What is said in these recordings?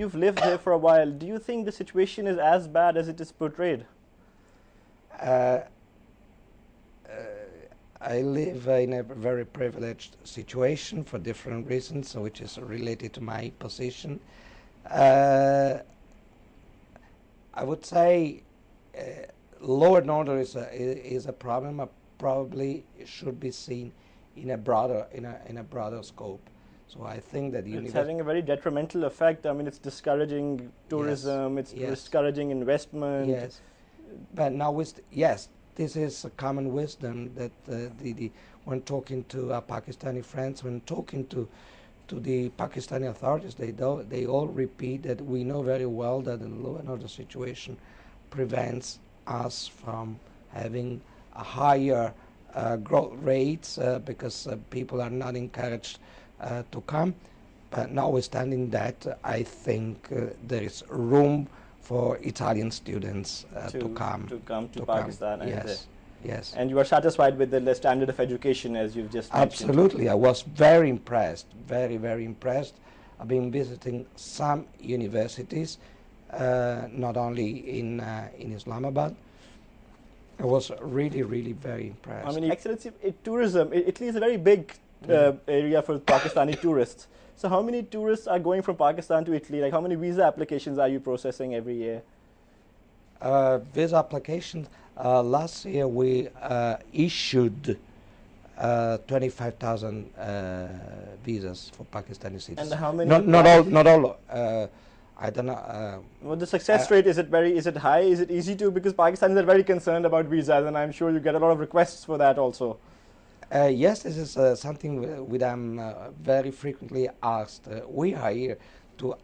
you've lived here for a while. Do you think the situation is as bad as it is portrayed? Uh, I live in a very privileged situation for different reasons, which is related to my position. I would say law and order is a problem. Probably should be seen in a broader scope. So I think that it's having a very detrimental effect. I mean, it's discouraging tourism. Yes, it's discouraging investment. Yes, but now yes, this is a common wisdom that when talking to our Pakistani friends, when talking to the Pakistani authorities, they all repeat that we know very well that the law and order situation prevents us from having a higher growth rates because people are not encouraged to come. But notwithstanding that, I think there is room for Italian students to come to Pakistan. Yes, yes. And you are satisfied with the standard of education, as you've just mentioned? Absolutely. I was very impressed, very impressed. I've been visiting some universities, not only in Islamabad. I was really very impressed. I mean, Excellency, tourism, Italy is a very big area for Pakistani tourists. So how many tourists are going from Pakistan to Italy? Like, how many visa applications are you processing every year? Visa applications, last year we issued 25,000 visas for Pakistani citizens. And how many? Not all. I don't know. Well, the success rate, is it high? Is it easy to? Because Pakistanis are very concerned about visas, and I'm sure you get a lot of requests for that also. Yes, this is something which I'm very frequently asked. We are here to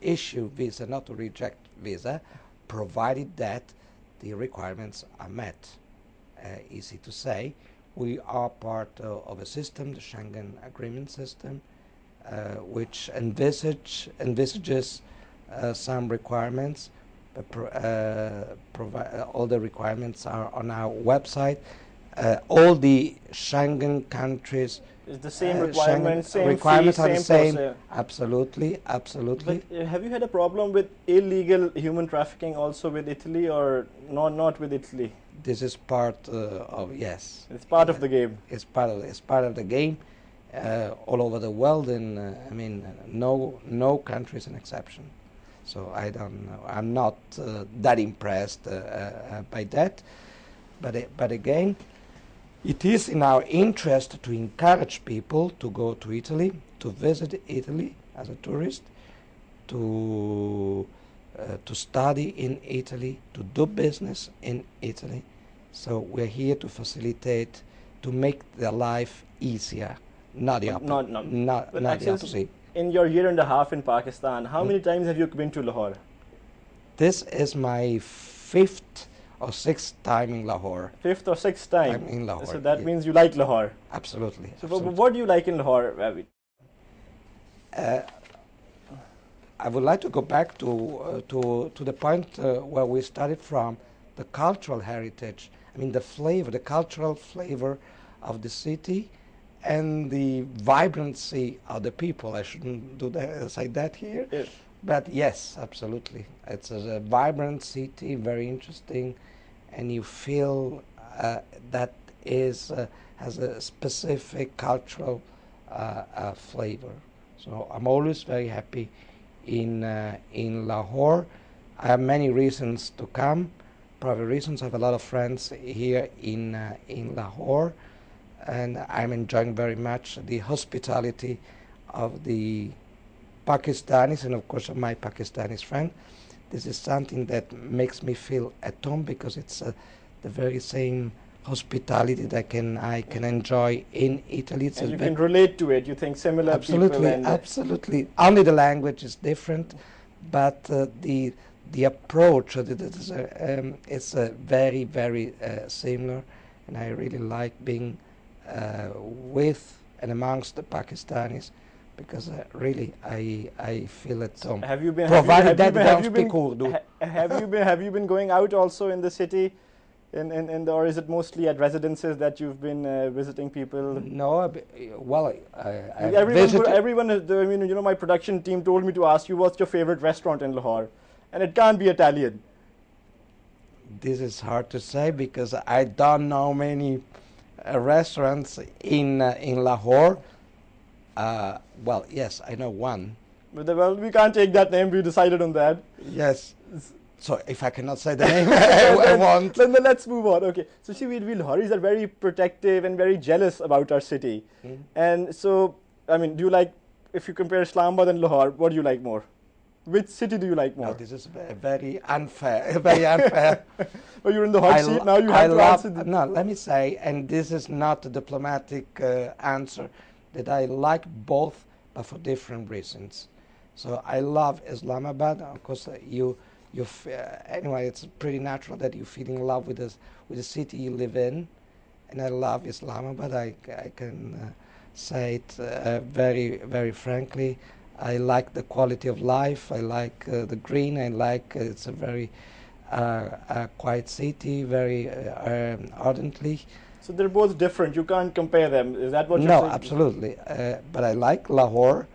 issue visa, not to reject visa, provided that the requirements are met. Easy to say. We are part of a system, the Schengen Agreement system, which envisages some requirements. All the requirements are on our website. All the Schengen countries. Is the same requirements, same requirements fee, are the same. Process. Absolutely. But have you had a problem with illegal human trafficking also with Italy, or not with Italy? This is part of yes. It's part of the game. It's part of the game, all over the world, and I mean, no country is an exception. So I don't know. I'm not that impressed by that, but again, it is in our interest to encourage people to go to Italy, to visit Italy as a tourist, to study in Italy, to do business in Italy. So we're here to facilitate, to make their life easier, not the opposite. In your year and a half in Pakistan, how many times have you been to Lahore? This is my fifth or sixth time in Lahore. Fifth or sixth time? I'm in Lahore. So that means you like Lahore? Absolutely. So what do you like in Lahore? I would like to go back to the point where we started from, the cultural heritage. I mean, the flavor, the cultural flavor of the city, and the vibrancy of the people. I shouldn't say that here, yes. But yes, absolutely. It's a vibrant city, very interesting, and you feel that has a specific cultural flavor. So I'm always very happy in Lahore. I have many reasons to come. Private reasons. I have a lot of friends here in Lahore, and I'm enjoying very much the hospitality of the Pakistanis, and of course of my Pakistani friend. This is something that makes me feel at home, because it's the very same hospitality that I can enjoy in Italy. And you can relate to it. You think similar absolutely, people. Absolutely. Only the language is different, but the approach is very, very similar, and I really like being with and amongst the Pakistanis, because really I feel at home. Have you been? Provided that they don't speak Urdu. Have you been going out also in the city Or is it mostly at residences that you've been visiting people? No, well, I Everyone is, I mean, my production team told me to ask you what's your favorite restaurant in Lahore, and it can't be Italian. This is hard to say because I don't know many restaurants in Lahore. Well, yes, I know one. But well, we can't take that name. We decided on that. Yes. So if I cannot say the name, I won't. Then let's move on. Okay. So see, we Lahoris are very protective and very jealous about our city. Mm. And so, I mean, do you like, if you compare Islamabad and Lahore, what do you like more? Which city do you like more? No, this is very unfair. Very unfair. Well, you're in the hot seat now. You have to answer. No, let me say, and this is not a diplomatic answer, that I like both, but for different reasons. So I love Islamabad. Of course, anyway, it's pretty natural that you feel in love with the city you live in, and I love Islamabad. I can say it very, very frankly. I like the quality of life. I like the green. I like it's a very quiet city, very ardently. So they're both different. You can't compare them. Is that what you're saying? No, absolutely. But I like Lahore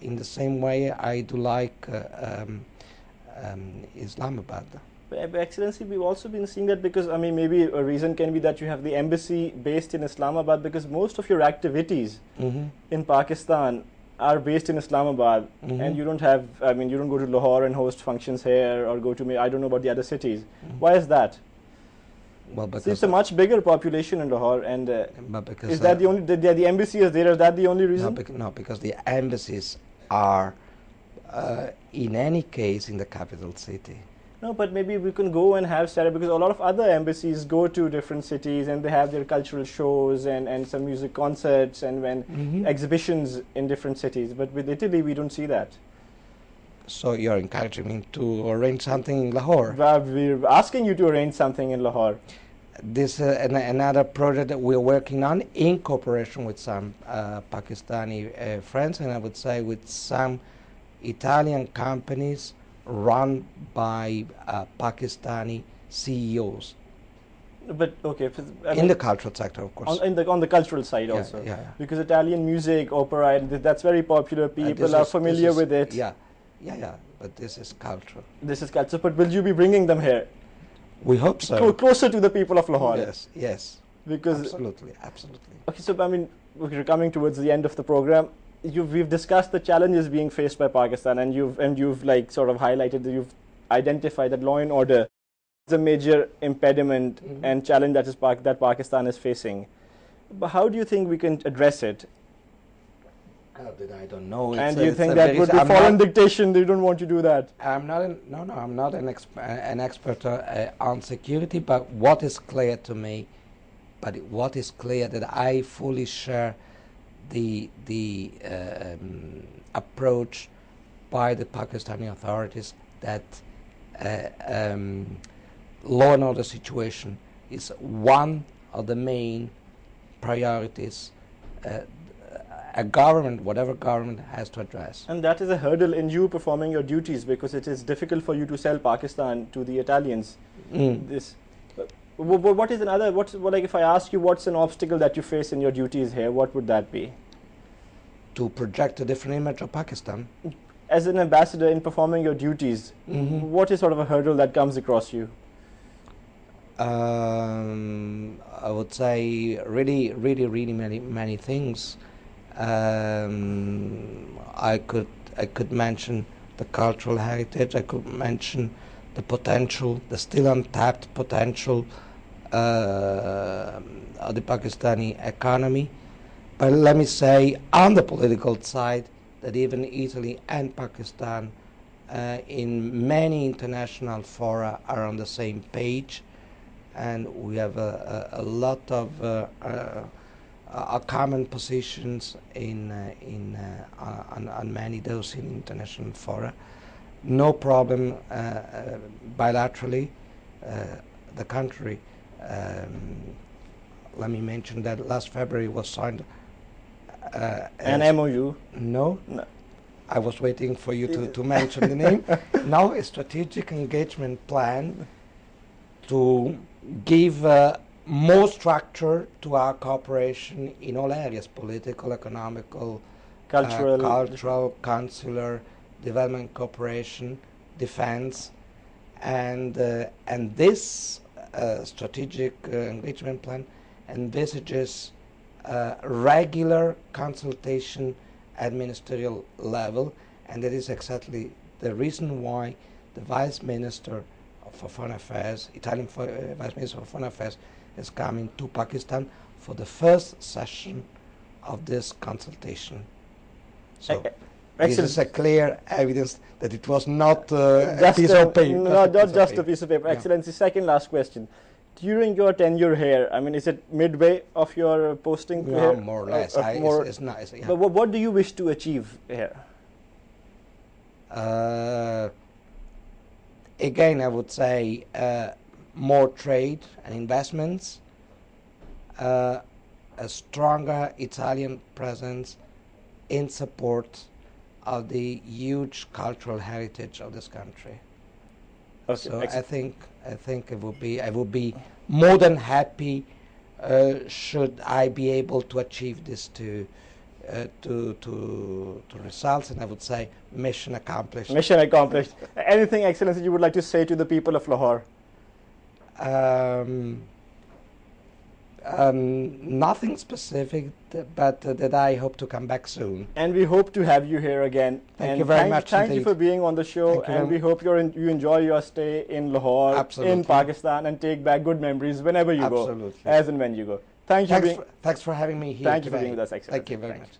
in the same way I do like Islamabad. Excellency, we've also been seeing that because, I mean, maybe a reason can be that you have the embassy based in Islamabad, because most of your activities in Pakistan are based in Islamabad, and you don't have, I mean, you don't go to Lahore and host functions here or go to, I don't know about the other cities. Why is that? Well, because it's a much bigger population in Lahore, and because is that the only, the embassy is there, is that the only reason? No, because the embassies are, in any case, in the capital city. No, but maybe we can go and have Sarah, because a lot of other embassies go to different cities and they have their cultural shows and some music concerts and exhibitions in different cities. But with Italy, we don't see that. So you're encouraging me to arrange something in Lahore? We're asking you to arrange something in Lahore. This another project that we're working on in cooperation with some Pakistani friends, and I would say with some Italian companies run by Pakistani CEOs. But okay, in the cultural sector, of course. On the cultural side also. Yeah. Because Italian music, opera, that's very popular. People are familiar with it. Yeah. But this is cultural. This is culture. But will you be bringing them here? We hope so. Closer to the people of Lahore. Yes. Because absolutely. Okay, so I mean, we're coming towards the end of the program. We've discussed the challenges being faced by Pakistan, and you've like sort of highlighted that you've identified that law and order is a major impediment and challenge that Pakistan is facing. But how do you think we can address it? I don't know. And do you think that would be foreign dictation? They don't want you to do that. I'm not an expert on security, but what is clear to me, that I fully share the approach by the Pakistani authorities that law and order situation is one of the main priorities a government, whatever government, has to address. And that is a hurdle in you performing your duties, because it is difficult for you to sell Pakistan to the Italians. What is another, like if I ask you what's an obstacle that you face in your duties here, what would that be? To project a different image of Pakistan. As an ambassador in performing your duties, what is sort of a hurdle that comes across you? I would say really many things. I could mention the cultural heritage. I could mention the potential, the still untapped potential of the Pakistani economy. But let me say, on the political side, that even Italy and Pakistan in many international fora are on the same page, and we have a lot of common positions on many those in international fora. No problem bilaterally. The country, let me mention that last February was signed an MOU? No. I was waiting for you to mention the name. Now a strategic engagement plan to give more structure to our cooperation in all areas: political, economical, cultural, consular, development cooperation, defense, and this strategic engagement plan envisages regular consultation at ministerial level, and that is exactly the reason why the Vice Minister for Foreign Affairs, Italian Vice Minister for Foreign Affairs, is coming to Pakistan for the first session of this consultation. So this is a clear evidence that it was not a piece of paper. Not just a piece of paper. Excellency, second last question. During your tenure here, I mean, is it midway of your posting here? More or less. It's nice. Yeah. But what do you wish to achieve here? Again, I would say more trade and investments, a stronger Italian presence in support of the huge cultural heritage of this country. Okay, so excellent. I think I would be more than happy should I be able to achieve this to results, and I would say mission accomplished. Mission accomplished. Anything, Excellency, you would like to say to the people of Lahore? Nothing specific, but that I hope to come back soon. And we hope to have you here again. Thank you very much. Thank you for being on the show, and we hope you enjoy your stay in Lahore, in Pakistan, and take back good memories whenever you go, as and when you go. Thanks for having me here. Thank you for being with us, Excellency. Thank you very much.